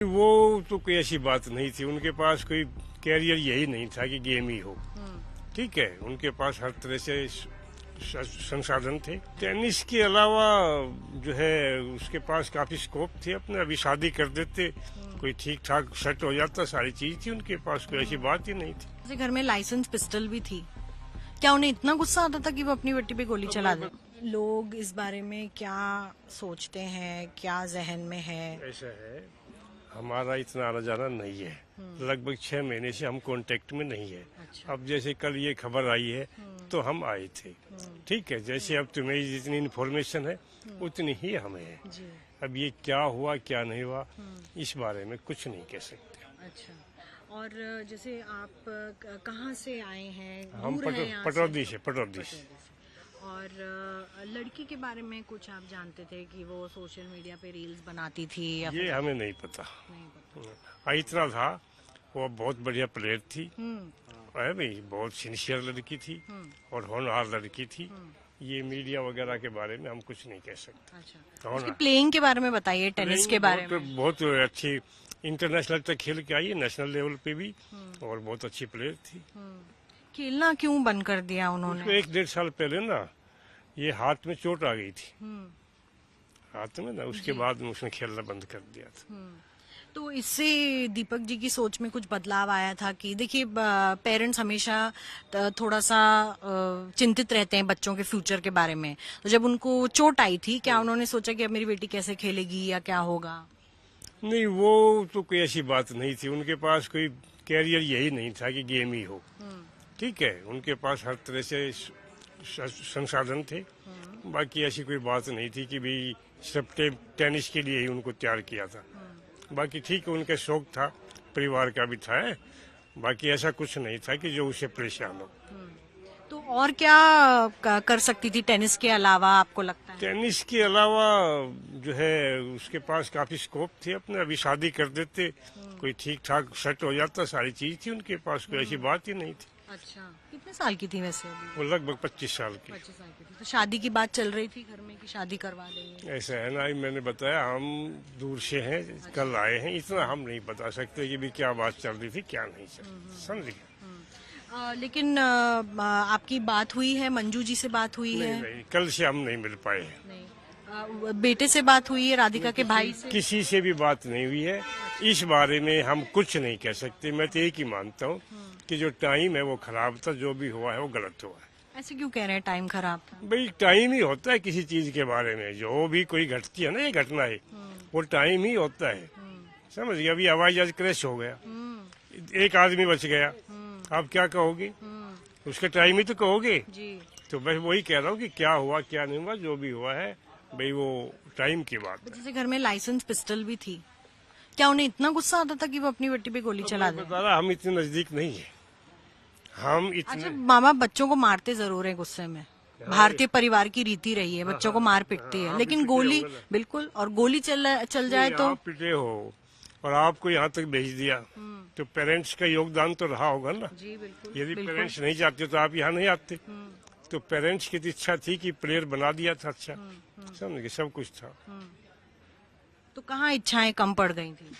वो तो कोई ऐसी बात नहीं थी, उनके पास कोई कैरियर यही नहीं था कि गेम ही हो। ठीक है, उनके पास हर तरह से संसाधन थे। टेनिस के अलावा जो है उसके पास काफी स्कोप थे अपने, अभी शादी कर देते, कोई ठीक ठाक सेट हो जाता, सारी चीज थी उनके पास, कोई ऐसी बात ही नहीं थी। घर में लाइसेंस पिस्टल भी थी, क्या उन्हें इतना गुस्सा आता था कि वो अपनी बेटी पे गोली चला दे? लोग इस बारे में क्या सोचते हैं, क्या जहन में है? ऐसा है, हमारा इतना आना जाना नहीं है, लगभग 6 महीने से हम कांटेक्ट में नहीं है। अच्छा। अब जैसे कल ये खबर आई है तो हम आए थे। ठीक है, जैसे अब तुम्हें जितनी इन्फॉर्मेशन है उतनी ही हमें है। अब ये क्या हुआ क्या नहीं हुआ इस बारे में कुछ नहीं कह सकते। अच्छा, और जैसे आप कहाँ से आए हैं? हम दूर हैं यहाँ पटौदी से। और लड़की के बारे में कुछ आप जानते थे कि वो सोशल मीडिया पे रील्स बनाती थी या ये हमें नहीं पता। नहीं पता? इतना था, वो बहुत बढ़िया प्लेयर थी, है भाई, बहुत सिंसियर लड़की थी और होनहार लड़की थी। ये मीडिया वगैरह के बारे में हम कुछ नहीं कह सकते। अच्छा, उसकी प्लेइंग के बारे में बताइए, टेनिस के बारे में। बहुत अच्छी, इंटरनेशनल तक खेल के आई है, नेशनल लेवल पे भी, और बहुत अच्छी प्लेयर थी। खेलना क्यों बंद कर दिया उन्होंने? 1-1.5 साल पहले ना ये हाथ में चोट आ गई थी, हाथ में ना, उसके बाद में उसने खेलना बंद कर दिया था। तो इससे दीपक जी की सोच में कुछ बदलाव आया था कि देखिए, पेरेंट्स हमेशा थोड़ा सा चिंतित रहते हैं बच्चों के फ्यूचर के बारे में। तो जब उनको चोट आई थी, क्या उन्होंने सोचा कि अब मेरी बेटी कैसे खेलेगी या क्या होगा? नहीं, वो तो कोई ऐसी बात नहीं थी, उनके पास कोई कैरियर यही नहीं था कि गेम ही हो। ठीक है, उनके पास हर तरह से संसाधन थे, बाकी ऐसी कोई बात नहीं थी कि भाई सिर्फ टेनिस के लिए ही उनको तैयार किया था। बाकी ठीक है, उनका शौक था, परिवार का भी था, बाकी ऐसा कुछ नहीं था कि जो उसे परेशान हो। तो और क्या कर सकती थी टेनिस के अलावा, आपको लगता है? टेनिस के अलावा जो है उसके पास काफी स्कोप थे अपने, अभी शादी कर देते, कोई ठीक ठाक सेट हो जाता, सारी चीज थी उनके पास, कोई ऐसी बात ही नहीं थी। अच्छा, कितने साल की थी वैसे अभी? वो लगभग 25 साल की। 25 साल की थी। तो शादी की बात चल रही थी घर में कि शादी करवा देंगे? ऐसा है ना, मैंने बताया हम दूर से हैं, कल आए हैं, इतना हम नहीं बता सकते कि भी क्या बात चल रही थी क्या नहीं चल रही, समझिए। लेकिन आपकी बात हुई है, मंजू जी से बात हुई है? नहीं, कल से हम नहीं मिल पाए हैं। नहीं। बेटे से बात हुई है, राधिका के भाई से? किसी से भी बात नहीं हुई है, इस बारे में हम कुछ नहीं कह सकते। मैं तो एक ही मानता हूँ कि जो टाइम है वो खराब था, जो भी हुआ है वो गलत हुआ है। ऐसे क्यों कह रहे हैं टाइम खराब था? भाई टाइम ही होता है किसी चीज के बारे में, जो भी कोई घटती है ना, ये घटना है, वो टाइम ही होता है। समझ गए, अभी हवाई जहाज क्रैश हो गया, एक आदमी बच गया, आप क्या कहोगे? उसका टाइम ही तो कहोगे। जी। तो मैं वही कह रहा हूँ कि क्या हुआ क्या नहीं हुआ, जो भी हुआ है भाई वो टाइम की बात है। जैसे घर में लाइसेंस पिस्टल भी थी, क्या उन्हें इतना गुस्सा आता था कि वो अपनी बेटी पे गोली चला दे? बता रहा, हम इतने नजदीक नहीं है, हम इतने। अच्छा, मामा बच्चों को मारते जरूर है गुस्से में, भारतीय परिवार की रीति रही है, बच्चों को मार पिटती है, लेकिन गोली, बिल्कुल, और गोली चल जाए तो? आप पिटे हो और आपको यहाँ तक भेज दिया, तो पेरेंट्स का योगदान तो रहा होगा ना। जी बिल्कुल। यदि पेरेंट्स नहीं चाहते तो आप यहाँ नहीं आते। तो पेरेंट्स की तो इच्छा थी कि प्लेयर बना दिया था, अच्छा समझ गए, सब कुछ था। तो कहाँ इच्छाएं कम पड़ गई थी?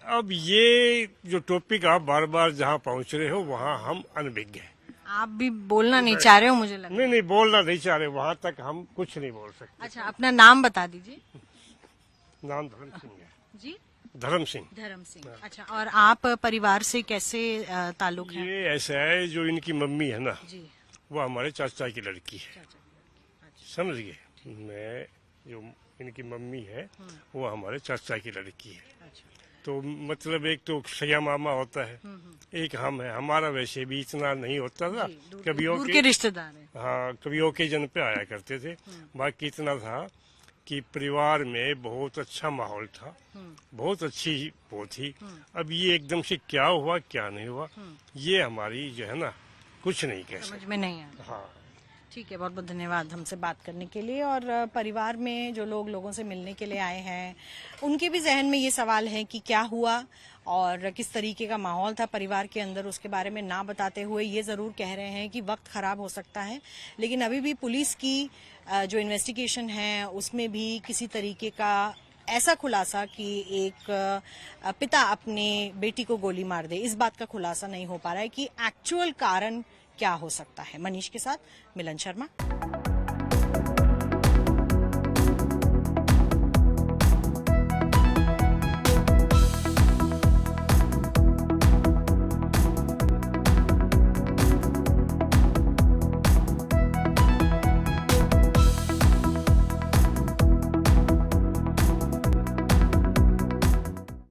अब ये जो टॉपिक आप बार बार जहाँ पहुँच रहे हो वहाँ हम अनभिज्ञ हैं। आप भी बोलना नहीं चाह रहे हो, मुझे लगा। नहीं, बोलना नहीं चाह रहे, वहाँ तक हम कुछ नहीं बोल सकते। अच्छा, अपना नाम बता दीजिए। नाम धर्म सिंह है जी, धर्म सिंह। धर्म सिंह। अच्छा, और आप परिवार से कैसे ताल्लुक है? ये ऐसा है, जो इनकी मम्मी है ना, जी। वो हमारे चाचा की लड़की है, समझ गए। मैं जो इनकी मम्मी है वो हमारे चाचा की लड़की है। तो मतलब एक तो सैया मामा होता है, एक हम है, हमारा वैसे भी इतना नहीं होता था, कभी दूर के रिश्तेदार हैं। हाँ, कभी ओकेजन पे आया करते थे, बाकी इतना था कि परिवार में बहुत अच्छा माहौल था, बहुत अच्छी वो थी। अब ये एकदम से क्या हुआ क्या नहीं हुआ, ये हमारी जो है ना कुछ नहीं कह सकते, समझ में नहीं आया। हाँ। ठीक है, बहुत बहुत धन्यवाद हमसे बात करने के लिए। और परिवार में जो लोगों से मिलने के लिए आए हैं, उनके भी जहन में ये सवाल है कि क्या हुआ और किस तरीके का माहौल था परिवार के अंदर, उसके बारे में ना बताते हुए ये जरूर कह रहे हैं कि वक्त खराब हो सकता है, लेकिन अभी भी पुलिस की जो इन्वेस्टिगेशन है उसमें भी किसी तरीके का ऐसा खुलासा कि एक पिता अपने बेटी को गोली मार दे, इस बात का खुलासा नहीं हो पा रहा है कि एक्चुअल कारण क्या हो सकता है। मनीष के साथ मिलन शर्मा।